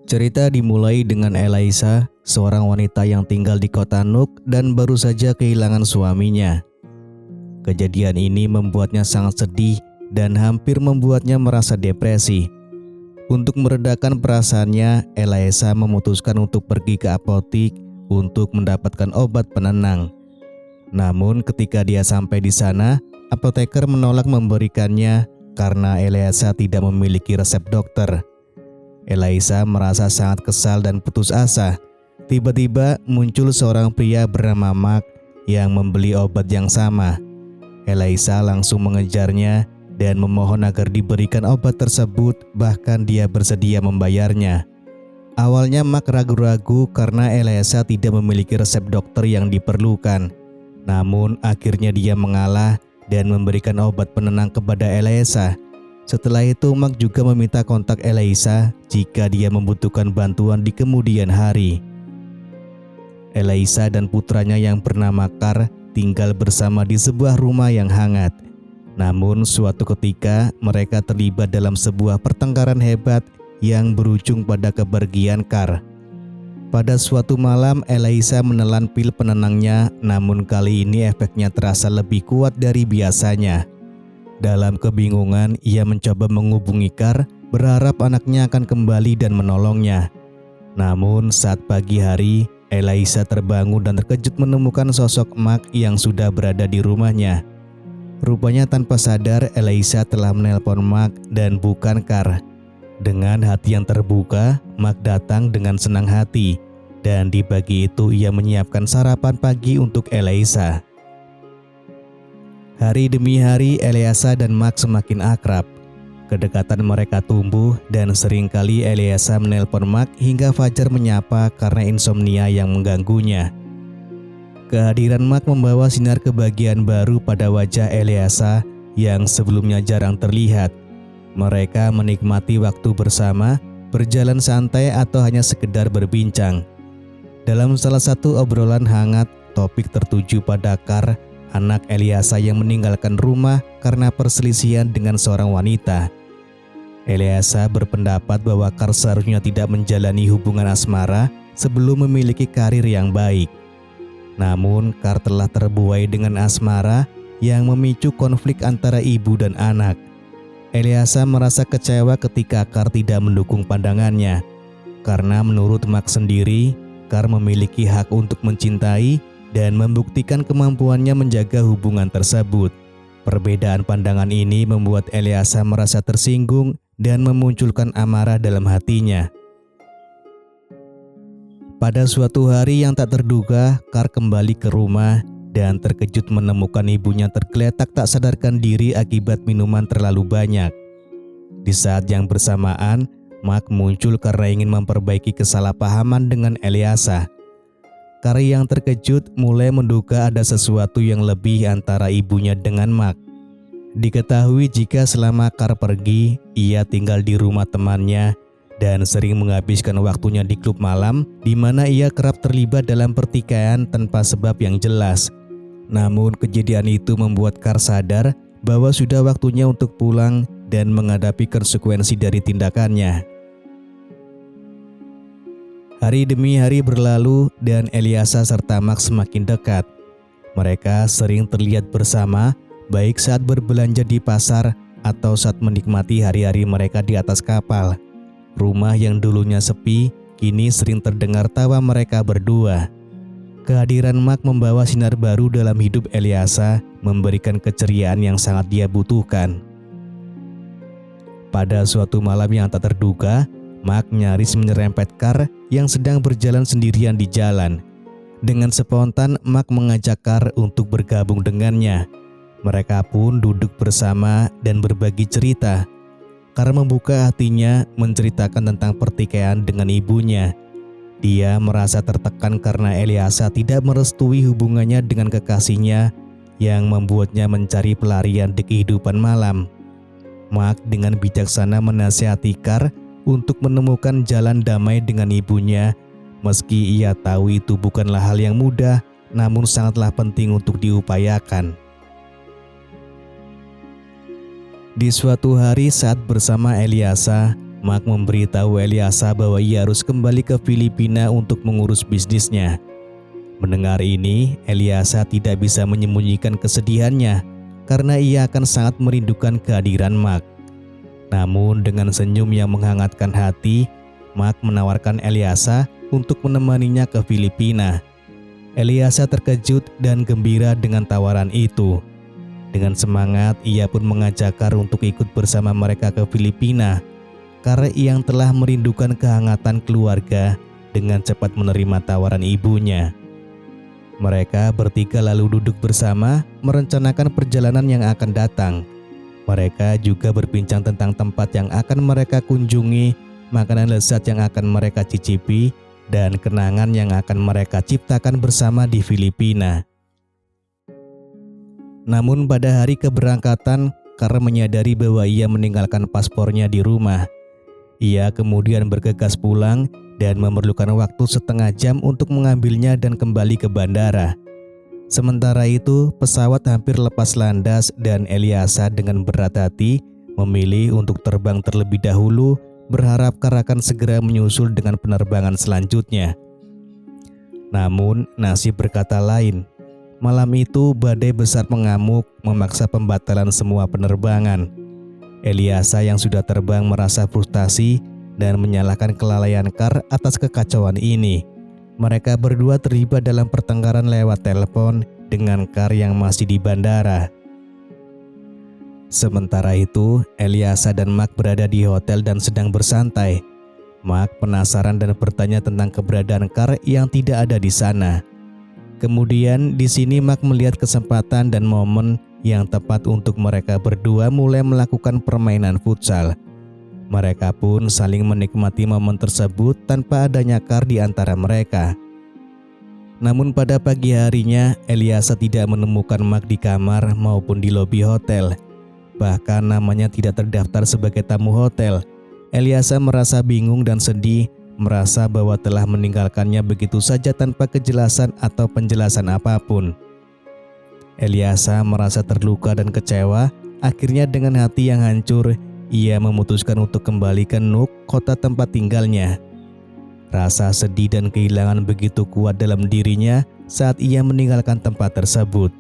Cerita dimulai dengan Elaisa, seorang wanita yang tinggal di kota Nuuk dan baru saja kehilangan suaminya. Kejadian ini membuatnya sangat sedih dan hampir membuatnya merasa depresi. Untuk meredakan perasaannya, Elaisa memutuskan untuk pergi ke apotik untuk mendapatkan obat penenang. Namun ketika dia sampai di sana, apoteker menolak memberikannya karena Elaisa tidak memiliki resep dokter. Elaisa merasa sangat kesal dan putus asa. Tiba-tiba muncul seorang pria bernama Mark yang membeli obat yang sama. Elaisa langsung mengejarnya dan memohon agar diberikan obat tersebut, bahkan dia bersedia membayarnya. Awalnya Mark ragu-ragu karena Elaisa tidak memiliki resep dokter yang diperlukan. Namun akhirnya dia mengalah dan memberikan obat penenang kepada Elaisa. Setelah itu Mark juga meminta kontak Elaisa jika dia membutuhkan bantuan di kemudian hari. Elaisa dan putranya yang bernama Carl tinggal bersama di sebuah rumah yang hangat. Namun suatu ketika mereka terlibat dalam sebuah pertengkaran hebat yang berujung pada kepergian Carl. Pada suatu malam Elaisa menelan pil penenangnya, namun kali ini efeknya terasa lebih kuat dari biasanya. Dalam kebingungan, ia mencoba menghubungi Carl, berharap anaknya akan kembali dan menolongnya. Namun saat pagi hari, Elaisa terbangun dan terkejut menemukan sosok Mark yang sudah berada di rumahnya. Rupanya tanpa sadar, Elaisa telah menelpon Mark dan bukan Carl. Dengan hati yang terbuka, Mark datang dengan senang hati, dan di pagi itu ia menyiapkan sarapan pagi untuk Elaisa. Hari demi hari Elaisa dan Mark semakin akrab. Kedekatan mereka tumbuh dan seringkali Elaisa menelpon Mark hingga fajar menyapa karena insomnia yang mengganggunya. Kehadiran Mark membawa sinar kebahagiaan baru pada wajah Elaisa yang sebelumnya jarang terlihat. Mereka menikmati waktu bersama, berjalan santai atau hanya sekedar berbincang. Dalam salah satu obrolan hangat, topik tertuju pada Carl, anak Elaisa yang meninggalkan rumah karena perselisihan dengan seorang wanita. Elaisa berpendapat bahwa Carl seharusnya tidak menjalani hubungan asmara sebelum memiliki karir yang baik. Namun Carl telah terbuai dengan asmara yang memicu konflik antara ibu dan anak. Elaisa merasa kecewa ketika Carl tidak mendukung pandangannya. Karena menurut Mark sendiri, Carl memiliki hak untuk mencintai dan membuktikan kemampuannya menjaga hubungan tersebut. Perbedaan pandangan ini membuat Elaisa merasa tersinggung dan memunculkan amarah dalam hatinya. Pada suatu hari yang tak terduga, Carl kembali ke rumah dan terkejut menemukan ibunya tergeletak tak sadarkan diri akibat minuman terlalu banyak. Di saat yang bersamaan, Mark muncul karena ingin memperbaiki kesalahpahaman dengan Elaisa. Carl yang terkejut mulai menduga ada sesuatu yang lebih antara ibunya dengan Mark. Diketahui jika selama Carl pergi, ia tinggal di rumah temannya dan sering menghabiskan waktunya di klub malam di mana ia kerap terlibat dalam pertikaian tanpa sebab yang jelas. Namun kejadian itu membuat Carl sadar bahwa sudah waktunya untuk pulang dan menghadapi konsekuensi dari tindakannya. Hari demi hari berlalu dan Elaisa serta Mark semakin dekat. Mereka sering terlihat bersama, baik saat berbelanja di pasar atau saat menikmati hari-hari mereka di atas kapal. Rumah yang dulunya sepi, kini sering terdengar tawa mereka berdua. Kehadiran Mark membawa sinar baru dalam hidup Elaisa, memberikan keceriaan yang sangat dia butuhkan. Pada suatu malam yang tak terduga, Mark nyaris menyerempet Carl yang sedang berjalan sendirian di jalan. Dengan spontan, Mark mengajak Carl untuk bergabung dengannya. Mereka pun duduk bersama dan berbagi cerita. Carl membuka hatinya menceritakan tentang pertikaian dengan ibunya. Dia merasa tertekan karena Elaisa tidak merestui hubungannya dengan kekasihnya yang membuatnya mencari pelarian di kehidupan malam. Mark dengan bijaksana menasihati Carl untuk menemukan jalan damai dengan ibunya, meski ia tahu itu bukanlah hal yang mudah, namun sangatlah penting untuk diupayakan. Di suatu hari saat bersama Elaisa, Mark memberitahu Eliasa bahwa ia harus kembali ke Filipina untuk mengurus bisnisnya. Mendengar ini, Eliasa tidak bisa menyembunyikan kesedihannya karena ia akan sangat merindukan kehadiran Mark. Namun dengan senyum yang menghangatkan hati, Mark menawarkan Eliasa untuk menemaninya ke Filipina. Eliasa terkejut dan gembira dengan tawaran itu. Dengan semangat, ia pun mengajak Kar untuk ikut bersama mereka ke Filipina. Kar yang telah merindukan kehangatan keluarga dengan cepat menerima tawaran ibunya. Mereka bertiga lalu duduk bersama merencanakan perjalanan yang akan datang. Mereka juga berbincang tentang tempat yang akan mereka kunjungi, makanan lezat yang akan mereka cicipi, dan kenangan yang akan mereka ciptakan bersama di Filipina. Namun pada hari keberangkatan, Kar menyadari bahwa ia meninggalkan paspornya di rumah. Ia kemudian bergegas pulang dan memerlukan waktu setengah jam untuk mengambilnya dan kembali ke bandara. Sementara itu, pesawat hampir lepas landas dan Eliasa dengan berat hati memilih untuk terbang terlebih dahulu, berharap Kar akan segera menyusul dengan penerbangan selanjutnya. Namun, nasib berkata lain. Malam itu, badai besar mengamuk memaksa pembatalan semua penerbangan. Eliasa yang sudah terbang merasa frustasi dan menyalahkan kelalaian Kar atas kekacauan ini. Mereka berdua terlibat dalam pertengkaran lewat telepon dengan Kar yang masih di bandara. Sementara itu, Eliasa dan Mark berada di hotel dan sedang bersantai. Mark penasaran dan bertanya tentang keberadaan Kar yang tidak ada di sana. Kemudian di sini Mark melihat kesempatan dan momen yang tepat untuk mereka berdua mulai melakukan permainan futsal. Mereka pun saling menikmati momen tersebut tanpa adanya Kar di antara mereka. Namun pada pagi harinya, Eliasa tidak menemukan Mark di kamar maupun di lobi hotel. Bahkan namanya tidak terdaftar sebagai tamu hotel. Eliasa merasa bingung dan sedih, merasa bahwa telah meninggalkannya begitu saja tanpa kejelasan atau penjelasan apapun. Eliasa merasa terluka dan kecewa. Akhirnya dengan hati yang hancur, ia memutuskan untuk kembali ke Nuuk, kota tempat tinggalnya. Rasa sedih dan kehilangan begitu kuat dalam dirinya saat ia meninggalkan tempat tersebut.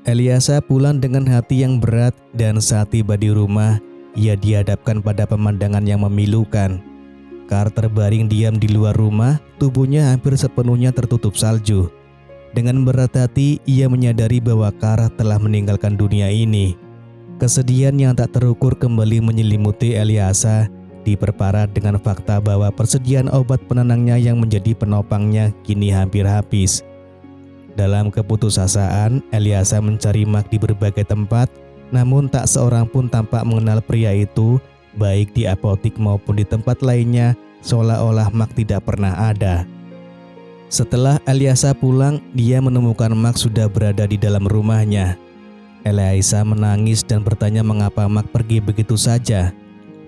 Eliasa pulang dengan hati yang berat dan saat tiba di rumah, ia dihadapkan pada pemandangan yang memilukan. Kar terbaring diam di luar rumah, tubuhnya hampir sepenuhnya tertutup salju. Dengan berat hati, ia menyadari bahwa Kar telah meninggalkan dunia ini. Kesedihan yang tak terukur kembali menyelimuti Eliasa, diperparah dengan fakta bahwa persediaan obat penenangnya yang menjadi penopangnya kini hampir habis. Dalam keputusasaan, Eliasa mencari Mark di berbagai tempat, namun tak seorang pun tampak mengenal pria itu, baik di apotik maupun di tempat lainnya, seolah-olah Mark tidak pernah ada. Setelah Eliasa pulang, dia menemukan Mark sudah berada di dalam rumahnya. Eliasa menangis dan bertanya mengapa Mark pergi begitu saja.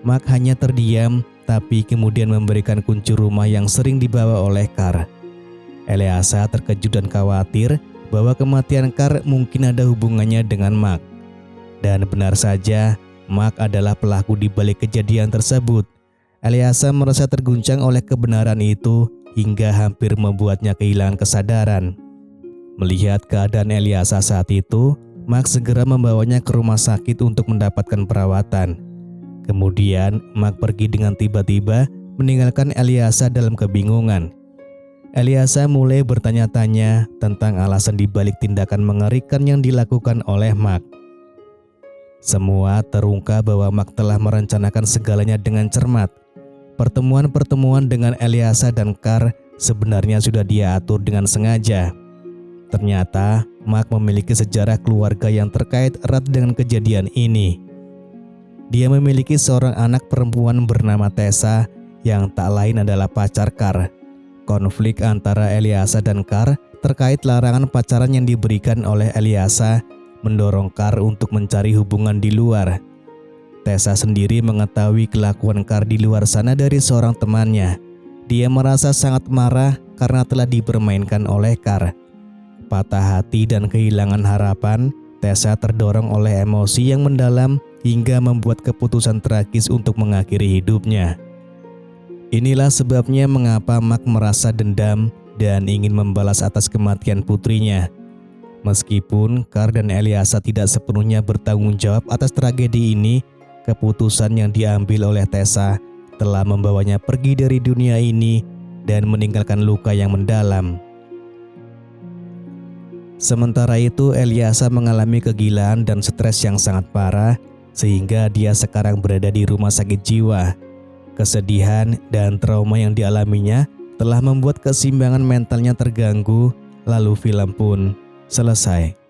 Mark hanya terdiam, tapi kemudian memberikan kunci rumah yang sering dibawa oleh Kar. Eliasa terkejut dan khawatir bahwa kematian Kar mungkin ada hubungannya dengan Mark. Dan benar saja, Mark adalah pelaku di balik kejadian tersebut. Eliasa merasa terguncang oleh kebenaran itu hingga hampir membuatnya kehilangan kesadaran. Melihat keadaan Eliasa saat itu, Mark segera membawanya ke rumah sakit untuk mendapatkan perawatan. Kemudian, Mark pergi dengan tiba-tiba meninggalkan Eliasa dalam kebingungan. Eliasa mulai bertanya-tanya tentang alasan dibalik tindakan mengerikan yang dilakukan oleh Mark. Semua terungkap bahwa Mark telah merencanakan segalanya dengan cermat. Pertemuan-pertemuan dengan Eliasa dan Kar sebenarnya sudah dia atur dengan sengaja. Ternyata Mark memiliki sejarah keluarga yang terkait erat dengan kejadian ini. Dia memiliki seorang anak perempuan bernama Tessa yang tak lain adalah pacar Kar. Konflik antara Eliasa dan Kar terkait larangan pacaran yang diberikan oleh Eliasa mendorong Kar untuk mencari hubungan di luar. Tessa sendiri mengetahui kelakuan Kar di luar sana dari seorang temannya. Dia merasa sangat marah karena telah dipermainkan oleh Kar. Patah hati dan kehilangan harapan, Tessa terdorong oleh emosi yang mendalam hingga membuat keputusan tragis untuk mengakhiri hidupnya. Inilah sebabnya mengapa Mark merasa dendam dan ingin membalas atas kematian putrinya. Meskipun Carl dan Eliasa tidak sepenuhnya bertanggung jawab atas tragedi ini, keputusan yang diambil oleh Tessa telah membawanya pergi dari dunia ini dan meninggalkan luka yang mendalam. Sementara itu, Eliasa mengalami kegilaan dan stres yang sangat parah sehingga dia sekarang berada di rumah sakit jiwa. Kesedihan dan trauma yang dialaminya telah membuat keseimbangan mentalnya terganggu, lalu film pun selesai.